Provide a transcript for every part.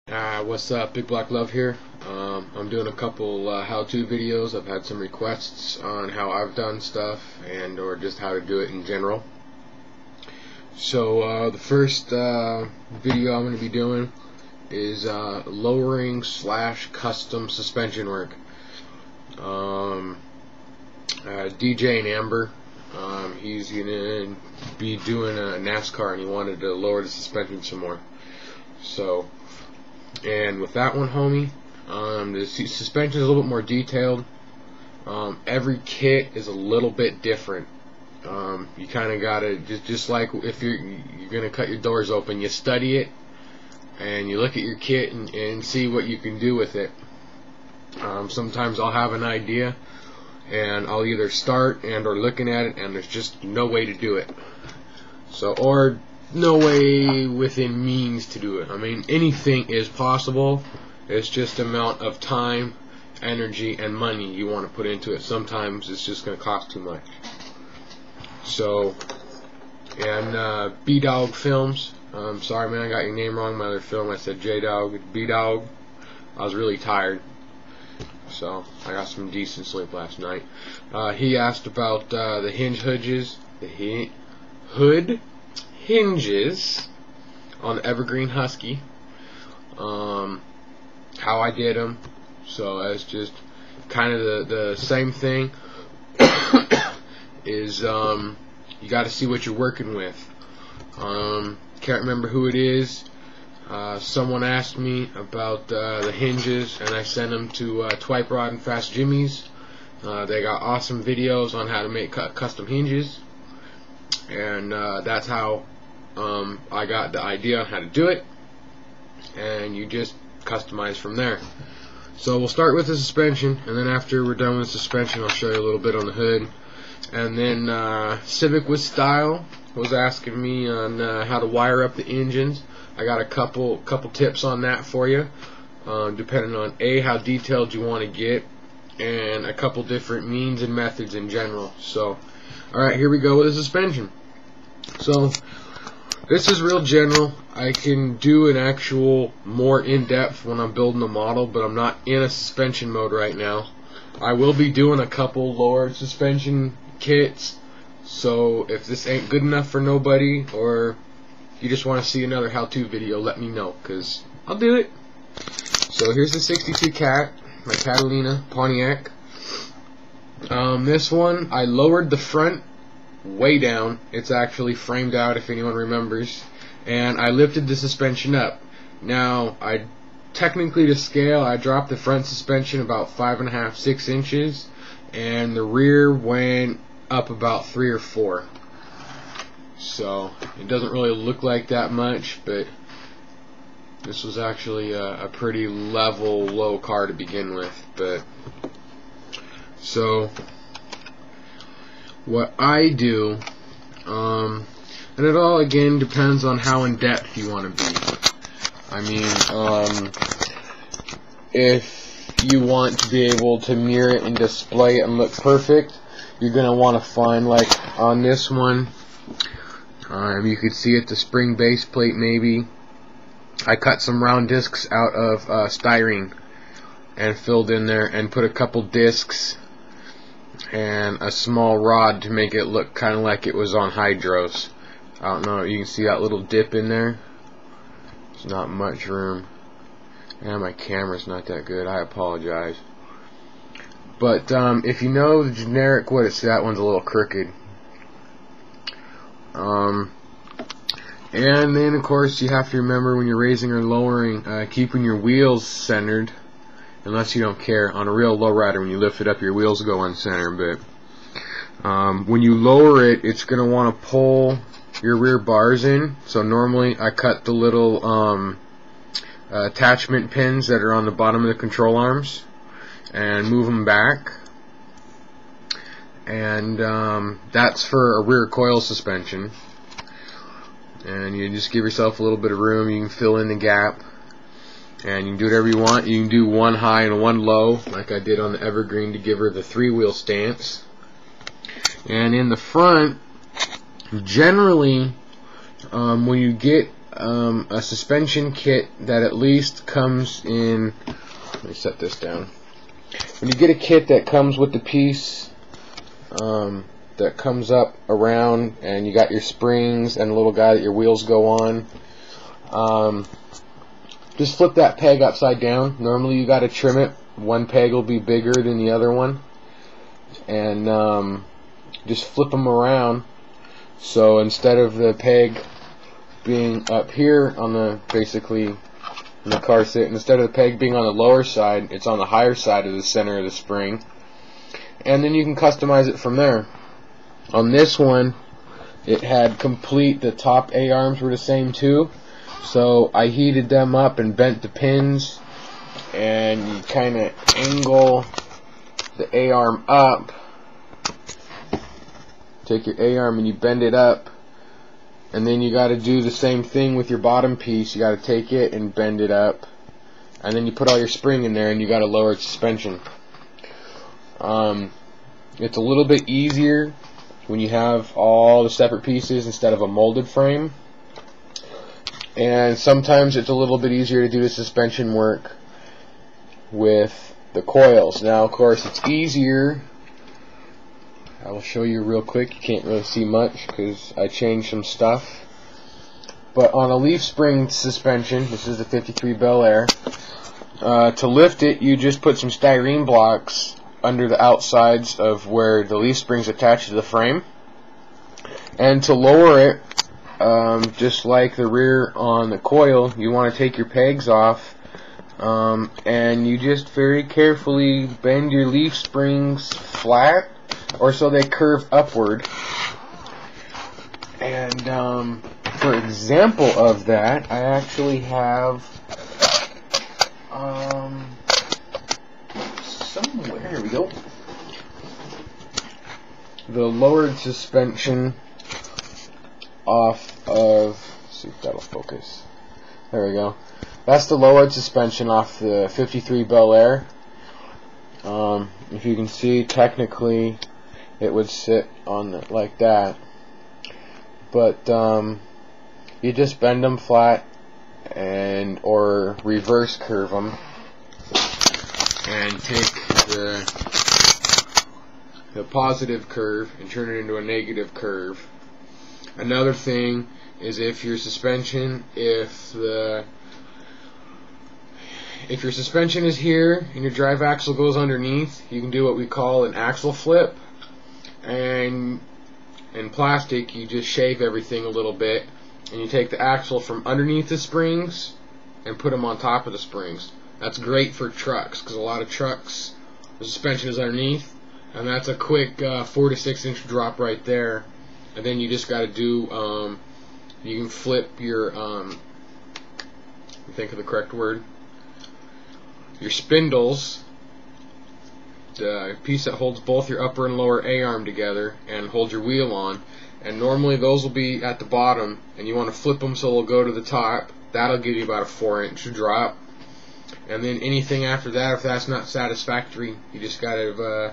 What's up? Big Black Love here. I'm doing a couple how-to videos. I've had some requests on how I've done stuff and or just how to do it in general. So the first video I'm going to be doing is lowering / custom suspension work. DJ and Amber, he's going to be doing a NASCAR and he wanted to lower the suspension some more. So, and with that one, homie, the suspension is a little bit more detailed. Every kit is a little bit different. You kind of gotta just like if you're gonna cut your doors open, you study it and you look at your kit and see what you can do with it. Sometimes I'll have an idea and I'll either start and or looking at it and there's just no way to do it. So, or no way within means to do it. I mean, anything is possible. It's just the amount of time, energy, and money you want to put into it. Sometimes it's just going to cost too much. So, and B-Dog Films. Sorry, man, I got your name wrong. My other film, I said J-Dog. B-Dog. I was really tired, so I got some decent sleep last night. He asked about the hinges, hinges on the Evergreen Husky, how I did them. So that's just kind of the same thing. Is you got to see what you're working with. Can't remember who it is. Someone asked me about the hinges, and I sent them to Twipe Rod and Fast Jimmy's. They got awesome videos on how to make custom hinges, and that's how I got the idea on how to do it, and you just customize from there. So we'll start with the suspension, and then after we're done with the suspension, I'll show you a little bit on the hood. And then Civic with Style was asking me on how to wire up the engines. I got a couple tips on that for you, depending on how detailed you want to get, and a couple different means and methods in general. So, alright, here we go with the suspension. So, this is real general. I can do an actual more in-depth when I'm building a model, but I'm not in a suspension mode right now. I will be doing a couple lower suspension kits, so if this ain't good enough for nobody, or you just want to see another how-to video, let me know, because I'll do it. So here's the 62 Cat, my Catalina Pontiac. This one, I lowered the front way down. It's actually framed out, if anyone remembers, and I lifted the suspension up. Now, I technically, to scale, I dropped the front suspension about 5.5 to 6 inches, and the rear went up about 3 or 4. So it doesn't really look like that much, but this was actually a pretty level low car to begin with. But so what I do, and it all again depends on how in depth you want to be. I mean, if you want to be able to mirror it and display it and look perfect, you're going to want to find, like on this one, you could see it, the spring base plate maybe. I cut some round discs out of styrene and filled in there and put a couple discs and a small rod to make it look kind of like it was on hydros. I don't know, you can see that little dip in there. There's not much room, and my camera's not that good, I apologize. But if you know the generic, what it's, that one's a little crooked. And then of course you have to remember when you're raising or lowering, keeping your wheels centered, unless you don't care. On a real lowrider, when you lift it up, your wheels go uncenter, but when you lower it, it's going to want to pull your rear bars in. So normally I cut the little attachment pins that are on the bottom of the control arms and move them back, and that's for a rear coil suspension. And you just give yourself a little bit of room. You can fill in the gap, and you can do whatever you want. You can do one high and one low, like I did on the Evergreen, to give her the 3-wheel stance. And in the front, generally, when you get a suspension kit that at least comes in. Let me set this down. When you get a kit that comes with the piece that comes up around, and you got your springs and a little guy that your wheels go on, just flip that peg upside down. Normally you got to trim it. One peg will be bigger than the other one, and just flip them around. So instead of the peg being up here on the basically in the car seat, instead of the peg being on the lower side, it's on the higher side of the center of the spring, and then you can customize it from there. On this one, it had the top A-arms were the same too, so I heated them up and bent the pins, and you kind of angle the A-arm up. Take your A-arm and you bend it up, and then you got to do the same thing with your bottom piece. You got to take it and bend it up, and then you put all your spring in there, and you got to lower its suspension. It's a little bit easier when you have all the separate pieces instead of a molded frame, and sometimes it's a little bit easier to do the suspension work with the coils. Now, of course, it's easier. I will show you real quick. You can't really see much because I changed some stuff. But on a leaf spring suspension, this is the 53 Bel Air, to lift it, you just put some styrene blocks under the outsides of where the leaf spring's attached to the frame. And to lower it, just like the rear on the coil, you want to take your pegs off, and you just very carefully bend your leaf springs flat, or so they curve upward. And for example of that, I actually have somewhere, here we go, the lowered suspension off of, let's see if that'll focus, there we go, that's the lowered suspension off the 53 Bel Air. If you can see, technically it would sit on it like that, but you just bend them flat and or reverse curve them and take the positive curve and turn it into a negative curve. Another thing is if your suspension if your suspension is here and your drive axle goes underneath, you can do what we call an axle flip. And in plastic, you just shave everything a little bit, and you take the axle from underneath the springs and put them on top of the springs. That's great for trucks, because a lot of trucks, the suspension is underneath, and that's a quick 4 to 6 inch drop right there. And then you just got to do, you can flip your, think of the correct word, your spindles, the piece that holds both your upper and lower A-arm together and holds your wheel on, and normally those will be at the bottom, and you want to flip them so they'll go to the top. That'll give you about a 4 inch drop. And then anything after that, if that's not satisfactory, you just gotta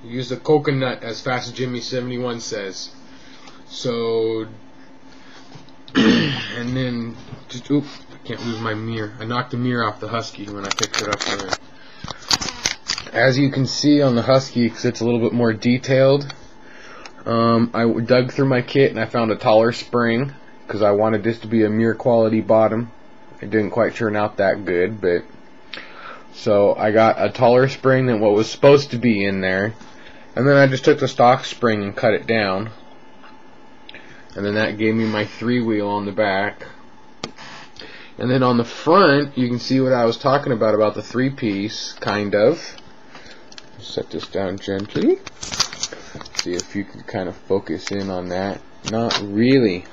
use the coconut, as Fast as Jimmy 71 says. So and then just, oop, I can't lose my mirror. I knocked the mirror off the Husky when I picked it up there. As you can see on the Husky, because it's a little bit more detailed, I dug through my kit and I found a taller spring because I wanted this to be a mirror quality bottom. It didn't quite turn out that good, but so I got a taller spring than what was supposed to be in there, and then I just took the stock spring and cut it down, and then that gave me my 3-wheel on the back. And then on the front, you can see what I was talking about the 3-piece, kind of. Set this down gently. See if you can kind of focus in on that. Not really.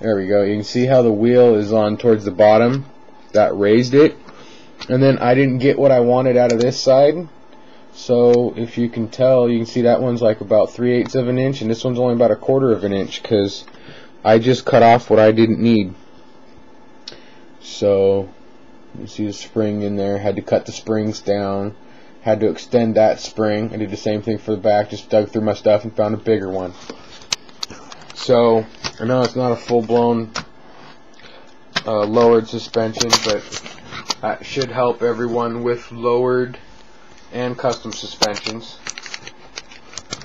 There we go. You can see how the wheel is on towards the bottom. That raised it. And then I didn't get what I wanted out of this side. So if you can tell, you can see that one's like about 3/8 of an inch, and this one's only about 1/4 of an inch, because I just cut off what I didn't need. So you see the spring in there. Had to cut the springs down. Had to extend that spring. I did the same thing for the back. Just dug through my stuff and found a bigger one. So I know it's not a full-blown lowered suspension, but that should help everyone with lowered and custom suspensions.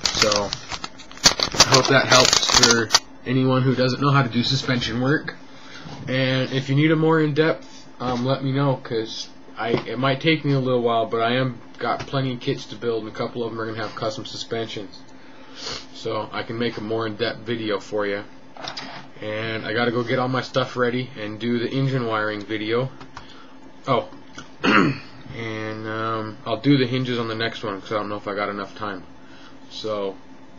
So I hope that helps for anyone who doesn't know how to do suspension work. And if you need a more in-depth, let me know, because it might take me a little while, but I got plenty of kits to build, and a couple of them are going to have custom suspensions. So I can make a more in-depth video for you. And I got to go get all my stuff ready and do the engine wiring video. Oh, and I'll do the hinges on the next one, because I don't know if I got enough time. So,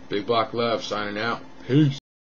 Big Block Love signing out. Peace.